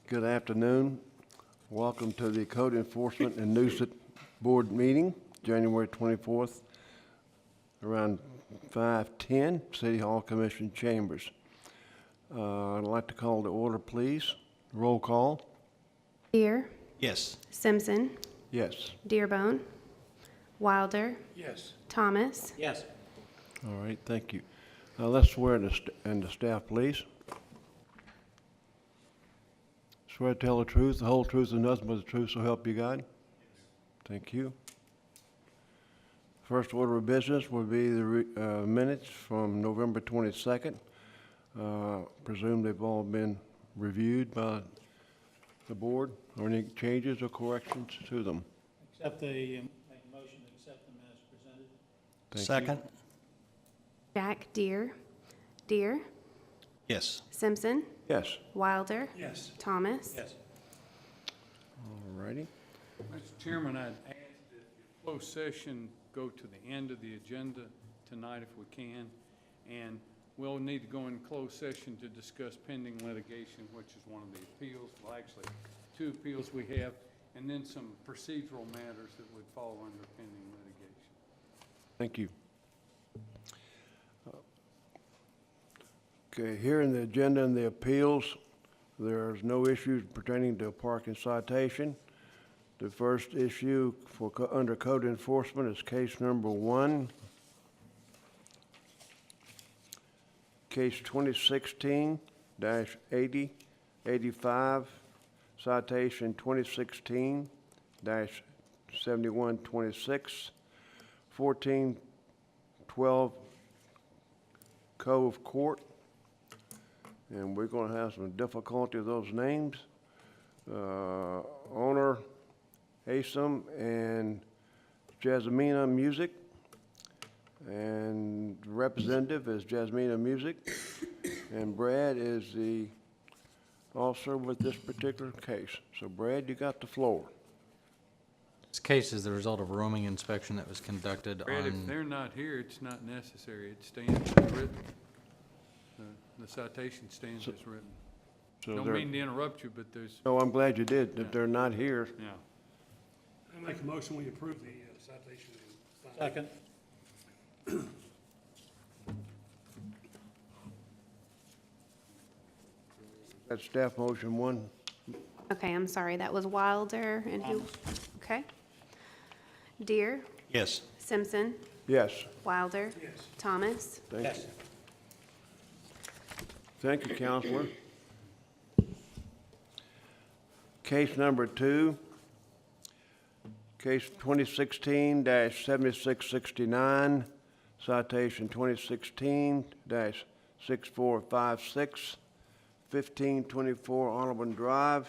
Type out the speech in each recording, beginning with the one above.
Good afternoon. Welcome to the Code Enforcement and Nuisance Board meeting, January 24th, around 5:10, City Hall Commission Chambers. I'd like to call to order, please. Roll call. Deere. Yes. Simpson. Yes. Dearbone. Wilder. Yes. Thomas. Yes. All right, thank you. Let's swear in the staff, please. Swear to tell the truth, the whole truth, and nothing but the truth, so help you God. Thank you. First order of business will be the minutes from November 22nd. Presume they've all been reviewed by the board, or any changes or corrections to them. Accept the, make a motion to accept them as presented. Thank you. Second? Jack Deere. Deere. Yes. Simpson. Yes. Wilder. Yes. Thomas. Yes. All righty. Mr. Chairman, I'd ask that the closed session go to the end of the agenda tonight if we can. And we'll need to go in closed session to discuss pending litigation, which is one of the appeals. Well, actually, 2 appeals we have, and then some procedural matters that would fall under pending litigation. Thank you. Okay, here in the agenda and the appeals, there's no issues pertaining to parking citation. The first issue for under code enforcement is case number 1. Case 2016-8085, citation 2016-7126, 1412 Cove Court. And we're going to have some difficulty with those names. Owner Asim and Jasmina Music, and representative is Jasmina Music, and Brad is the officer with this particular case. So Brad, you got the floor. This case is the result of a roaming inspection that was conducted Brad, if on, they're not here, it's not necessary. It stands as written. The citation stands as written. So Don't they're- mean to interrupt you, but there's, No, I'm glad you did, that they're not here. yeah. I make a motion, we approve the citation. Second. That's staff motion 1. Okay, I'm sorry. That was Wilder and who? Okay. Deere. Yes. Simpson. Yes. Wilder. Yes. Thomas. Thank you. Thank you, Counselor. Case number 2, case 2016-7669, citation 2016-6456, 1524 Audubon Drive,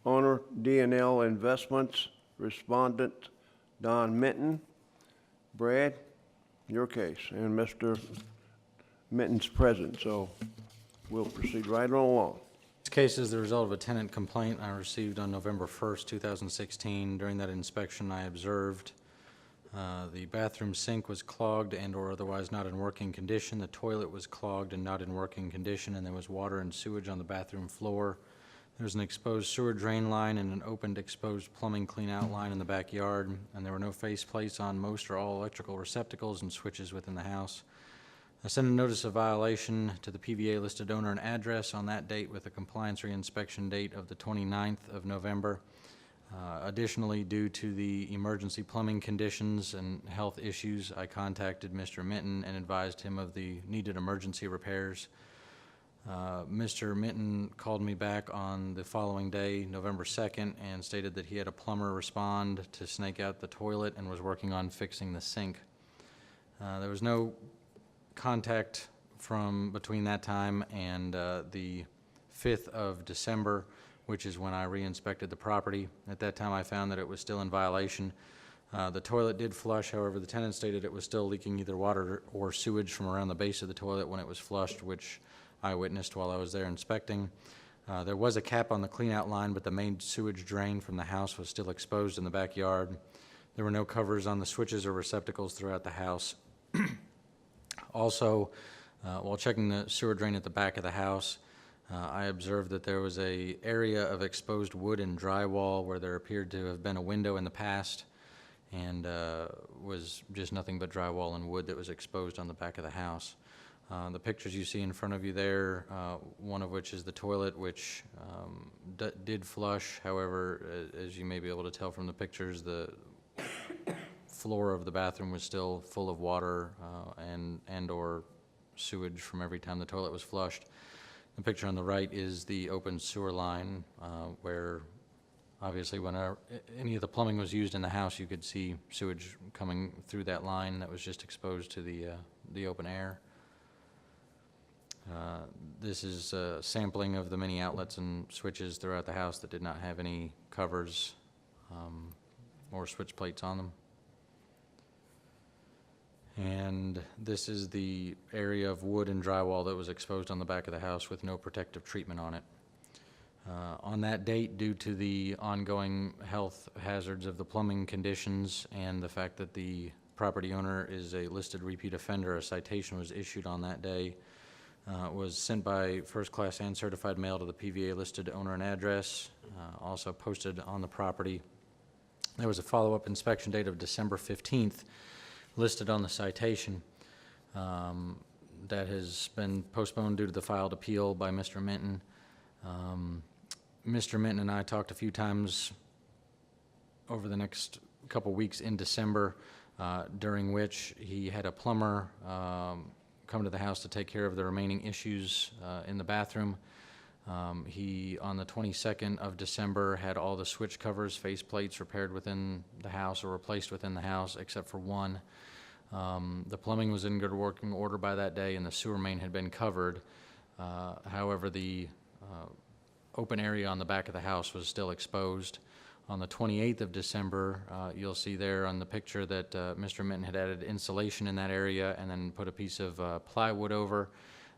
owner D&L Investments, respondent Don Minton. Brad, your case, and Mr. Minton's present, so we'll proceed right on along. this case is the result of a tenant complaint I received on November 1st, 2016. During that inspection, I observed the bathroom sink was clogged and or otherwise not in working condition. The toilet was clogged and not in working condition, and there was water and sewage on the bathroom floor. There's an exposed sewer drain line and an opened exposed plumbing clean-out line in the backyard, and there were no faceplates on most or all electrical receptacles and switches within the house. I sent a notice of violation to the PVA listed owner and address on that date with a compliance reinspection date of the 29th of November. Additionally, due to the emergency plumbing conditions and health issues, I contacted Mr. Minton and advised him of the needed emergency repairs. Mr. Minton called me back on the following day, November 2nd, and stated that he had a plumber respond to snake out the toilet and was working on fixing the sink. There was no contact from between that time and the 5th of December, which is when I re-inspected the property. At that time, I found that it was still in violation. The toilet did flush, however, the tenant stated it was still leaking either water or sewage from around the base of the toilet when it was flushed, which I witnessed while I was there inspecting. There was a cap on the clean-out line, but the main sewage drain from the house was still exposed in the backyard. There were no covers on the switches or receptacles throughout the house. Also, while checking the sewer drain at the back of the house, I observed that there was a area of exposed wood and drywall where there appeared to have been a window in the past, and was just nothing but drywall and wood that was exposed on the back of the house. The pictures you see in front of you there, one of which is the toilet, which did flush. However, as you may be able to tell from the pictures, the floor of the bathroom was still full of water and/or sewage from every time the toilet was flushed. The picture on the right is the open sewer line, where obviously when any of the plumbing was used in the house, you could see sewage coming through that line that was just exposed to the open air. This is a sampling of the many outlets and switches throughout the house that did not have any covers or switch plates on them. And this is the area of wood and drywall that was exposed on the back of the house with no protective treatment on it. On that date, due to the ongoing health hazards of the plumbing conditions and the fact that the property owner is a listed repeat offender, a citation was issued on that day. Was sent by first class and certified mail to the PVA listed owner and address, also posted on the property. There was a follow-up inspection date of December 15th listed on the citation. That has been postponed due to the filed appeal by Mr. Minton. Mr. Minton and I talked a few times over the next couple weeks in December, during which he had a plumber come to the house to take care of the remaining issues in the bathroom. He, on the 22nd of December, had all the switch covers, face plates repaired within the house or replaced within the house, except for one. The plumbing was in good working order by that day, and the sewer main had been covered. However, the open area on the back of the house was still exposed. On the 28th of December, you'll see there on the picture that Mr. Minton had added insulation in that area and then put a piece of plywood over.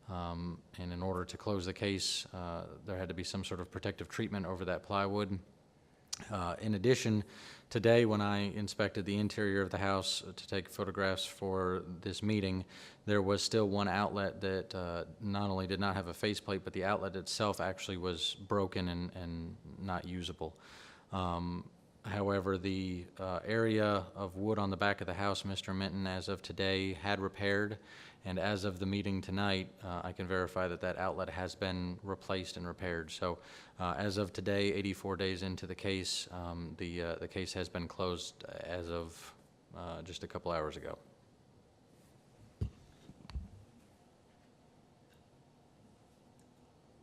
And in order to close the case, there had to be some sort of protective treatment over that plywood. In addition, today when I inspected the interior of the house to take photographs for this meeting, there was still one outlet that not only did not have a faceplate, but the outlet itself actually was broken and not usable. However, the area of wood on the back of the house, Mr. Minton, as of today, had repaired, and as of the meeting tonight, I can verify that that outlet has been replaced and repaired. So, as of today, 84 days into the case, the case has been closed as of just a couple hours ago.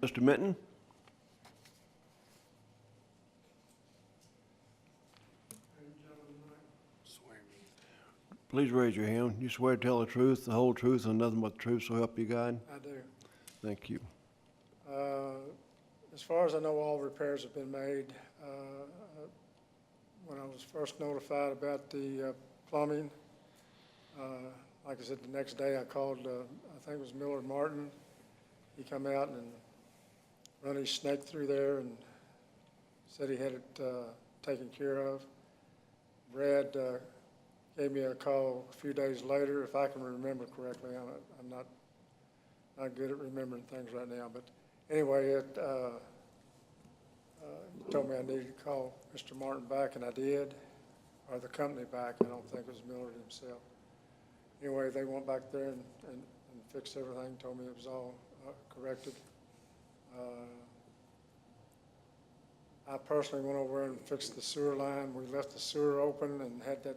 Mr. Minton? Please raise your hand. You swear to tell the truth, the whole truth, and nothing but the truth, so help you God? I do. Thank you. As far as I know, all repairs have been made. When I was first notified about the plumbing, like I said, the next day I called, I think it was Miller Martin. He come out and run his snake through there and said he had it taken care of. Brad gave me a call a few days later, if I can remember correctly. I'm not good at remembering things right now, but anyway, it told me I needed to call Mr. Martin back, and I did, or the company back. I don't think it was Miller himself. Anyway, they went back there and fixed everything, told me it was all corrected. I personally went over and fixed the sewer line. We left the sewer open and had that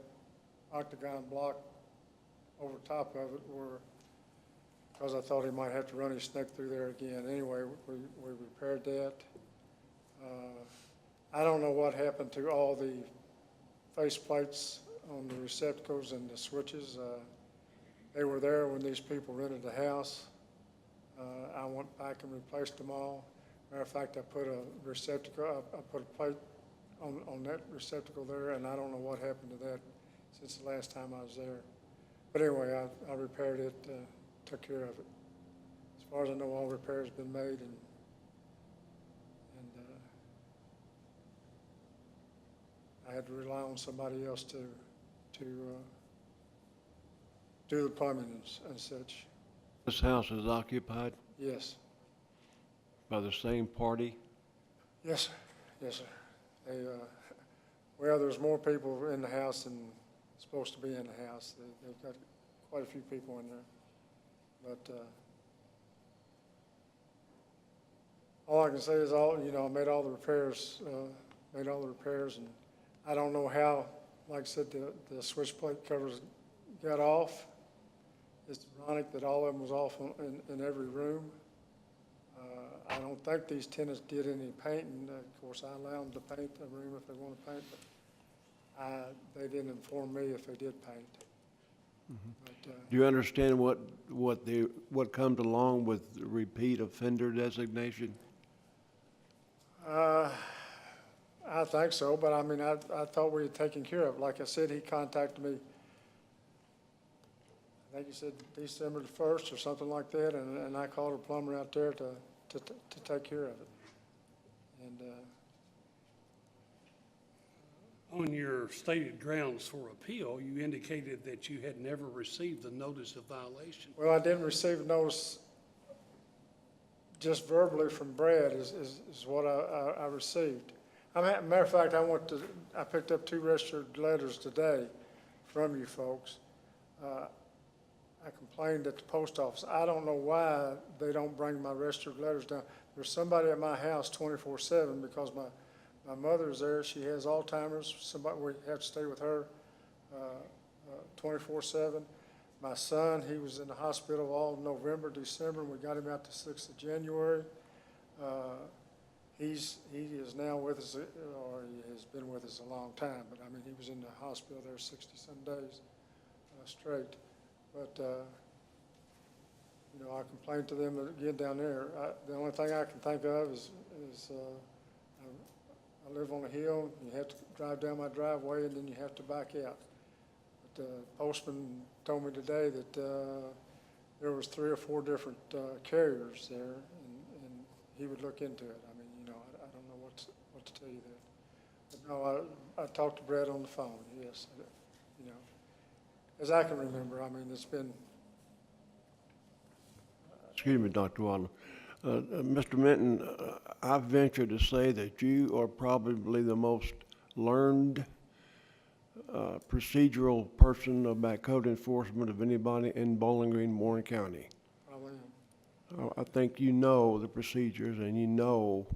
octagon block over top of it because I thought he might have to run his snake through there again. Anyway, we repaired that. I don't know what happened to all the face plates on the receptacles and the switches. They were there when these people rented the house. I went back and replaced them all. Matter of fact, I put a receptacle, I put a plate on that receptacle there, and I don't know what happened to that since the last time I was there. But anyway, I repaired it, took care of it. As far as I know, all repairs have been made, and I had to rely on somebody else to do the plumbing and such. This house is occupied? Yes. by the same party? Yes, sir. Yes, sir. They, well, there's more people in the house than supposed to be in the house. They've got quite a few people in there. But all I can say is I made all the repairs, and I don't know how, like I said, the switch plate covers got off. It's ironic that all of them was off in every room. I don't think these tenants did any painting. Of course, I allow them to paint the room if they want to paint, but they didn't inform me if they did paint. But, Do you understand what comes along with the repeat offender designation? I think so, but I mean, I thought we had taken care of it. Like I said, he contacted me, I think he said December the 1st or something like that, and I called a plumber out there to take care of it. And On your stated grounds for appeal, you indicated that you had never received the notice of violation. well, I didn't receive a notice just verbally from Brad is what I received. Matter of fact, I picked up 2 registered letters today from you folks. I complained at the post office. I don't know why they don't bring my registered letters down. There's somebody at my house 24/7 because my mother's there. She has Alzheimer's. We have to stay with her 24/7. My son, he was in the hospital all November, December, and we got him out the 6th of January. He is now with us, or he has been with us a long time, but I mean, he was in the hospital there 60-some days straight. But, I complained to them again down there. The only thing I can think of is I live on a hill. You have to drive down my driveway, and then you have to back out. But the postman told me today that there was 3 or 4 different carriers there, and he would look into it. I mean, I don't know what to tell you there. But no, I talked to Brett on the phone, yes. As I can remember, I mean, it's been... Excuse me, Dr. Wadler. Mr. Minton, I venture to say that you are probably the most learned procedural person about code enforcement of anybody in Bowling Green, Warren County. Probably am. I think you know the procedures, and you know.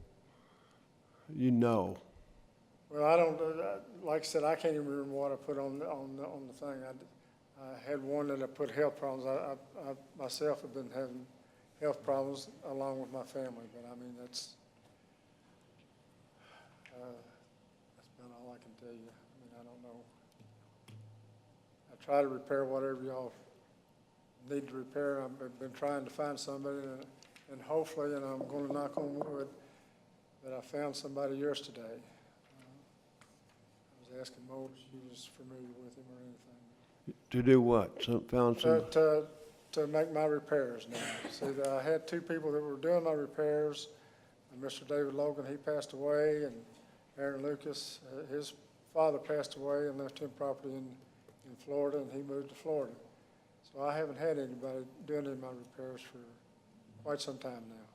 Well, I don't, like I said, I can't even remember what I put on the thing. I had one that I put health problems. I myself have been having health problems along with my family, but I mean, that's about all I can tell you. I mean, I don't know. I try to repair whatever y'all need to repair. I've been trying to find somebody, and hopefully, and I'm going to knock on wood, that I found somebody yesterday. I was asking Mo if she was familiar with him or anything. To do what? Found some. To make my repairs now. See, I had 2 people that were doing my repairs. Mr. David Logan, he passed away, and Aaron Lucas, his father passed away and left him property in Florida, and he moved to Florida. So I haven't had anybody doing any of my repairs for quite some time now.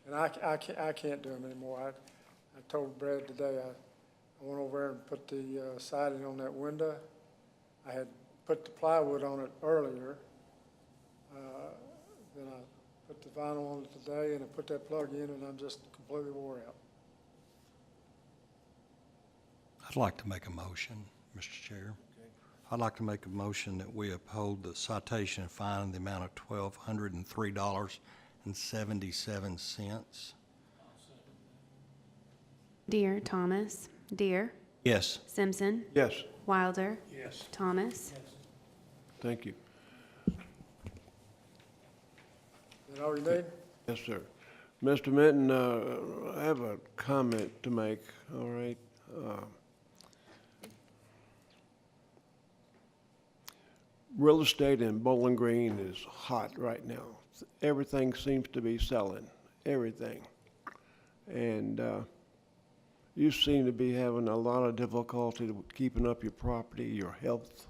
And I can't do them anymore. I told Brad today, I went over there and put the siding on that window. I had put the plywood on it earlier. Then I put the vinyl on it today, and I put that plug in, and I'm just completely wore out. I'd like to make a motion, Mr. Chair. I'd like to make a motion that we uphold the citation and fine in the amount of $1,203.77. Deere, Thomas. Deere, Yes. Simpson, Yes, Wilder, Yes. Thomas. thank you. Is that all you need? Yes, sir. Mr. Minton, I have a comment to make, all right? Real estate in Bowling Green is hot right now. Everything seems to be selling, everything. And you seem to be having a lot of difficulty keeping up your property, your health.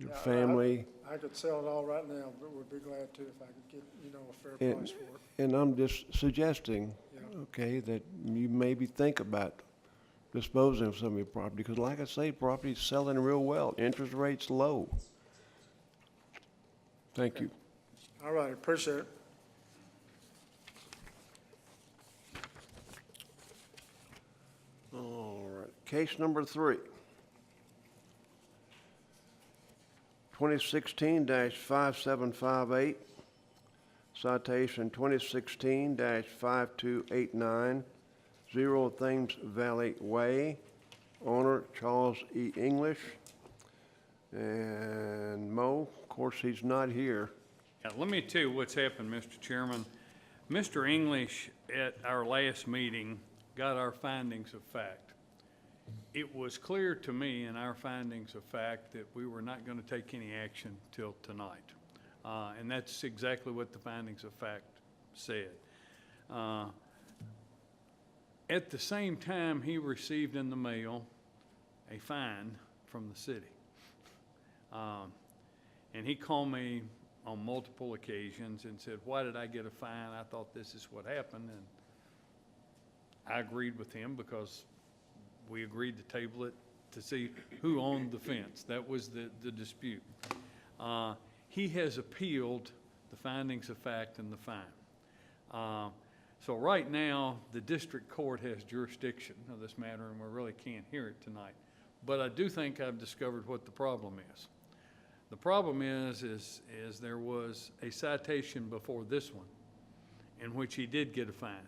your Yeah, family. I could sell it all right now, but would be glad to if I could get, a fair And- price for it. And I'm just suggesting, Yeah. okay, that you maybe think about disposing of some of your property, because like I say, property's selling real well, interest rates low. Thank you. All right, appreciate it. All right, case number 3. 2016-5758, citation 2016-5289, Zero Thames Valley Way, owner Charles E. English. And Mo, of course, he's not here. Yeah, let me tell you what's happened, Mr. Chairman. Mr. English, at our last meeting, got our findings of fact. It was clear to me in our findings of fact that we were not going to take any action till tonight. And that's exactly what the findings of fact said. At the same time, he received in the mail a fine from the city. And he called me on multiple occasions and said, why did I get a fine? I thought this is what happened. And I agreed with him because we agreed to table it to see who owned the fence. That was the dispute. He has appealed the findings of fact and the fine. So right now, the district court has jurisdiction of this matter, and we really can't hear it tonight. But I do think I've discovered what the problem is. The problem is there was a citation before this one in which he did get a fine,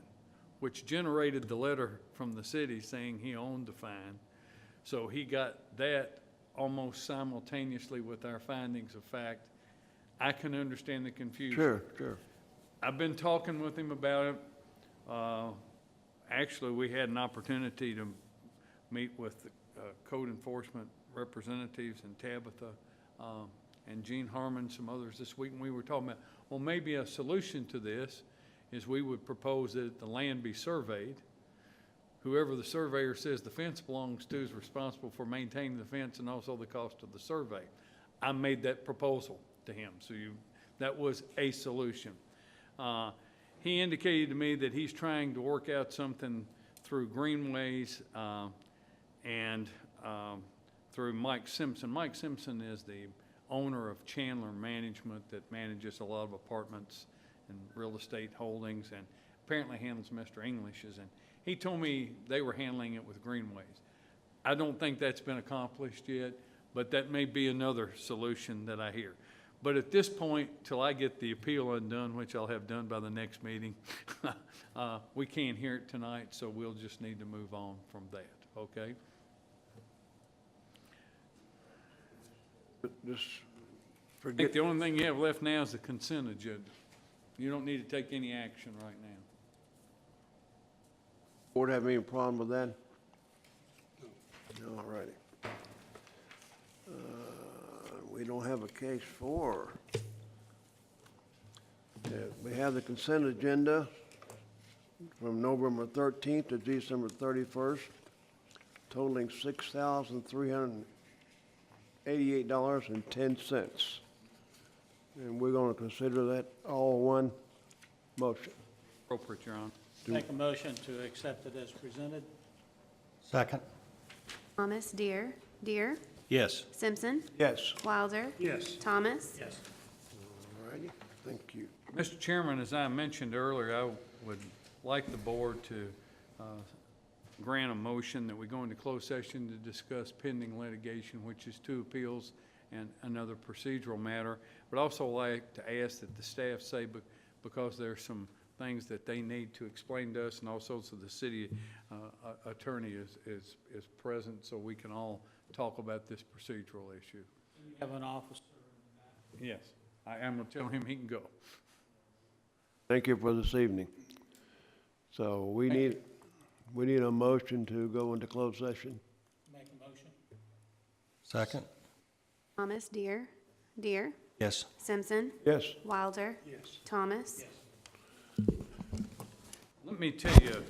which generated the letter from the city saying he owned the fine. So he got that almost simultaneously with our findings of fact. I can understand the confusion. Sure. I've been talking with him about it. Actually, we had an opportunity to meet with the code enforcement representatives and Tabitha and Gene Harmon, some others this week, and we were talking about, well, maybe a solution to this is we would propose that the land be surveyed. Whoever the surveyor says the fence belongs to is responsible for maintaining the fence and also the cost of the survey. I made that proposal to him, so that was a solution. He indicated to me that he's trying to work out something through Greenways and through Mike Simpson. Mike Simpson is the owner of Chandler Management that manages a lot of apartments and real estate holdings and apparently handles Mr. English's. And he told me they were handling it with Greenways. I don't think that's been accomplished yet, but that may be another solution that I hear. But at this point, till I get the appeal undone, which I'll have done by the next meeting, we can't hear it tonight, so we'll just need to move on from that, okay? Just I think forget, the only thing you have left now is the consent agenda. You don't need to take any action right now. board have any problem with that? All righty. We don't have a case for. We have the consent agenda from November 13th to December 31st, totaling $6,388.10. And we're going to consider that all one motion. Appropriate, Your Honor. Make a motion to accept it as presented. Second? Thomas, Deere. Yes. Simpson. Yes. Wilder. Yes. Thomas. Yes. All righty, thank you. Mr. Chairman, as I mentioned earlier, I would like the board to grant a motion that we go into closed session to discuss pending litigation, which is 2 appeals and another procedural matter. But also like to ask that the staff say, because there's some things that they need to explain to us, and also so the city attorney is present so we can all talk about this procedural issue. You have an officer. Yes, I am going to tell him he can go. Thank you for this evening. So we need a motion to go into closed session. Make a motion. Second? Thomas, Deere. Yes. Simpson. Yes. Wilder. Yes. Thomas. Yes. Let me tell you,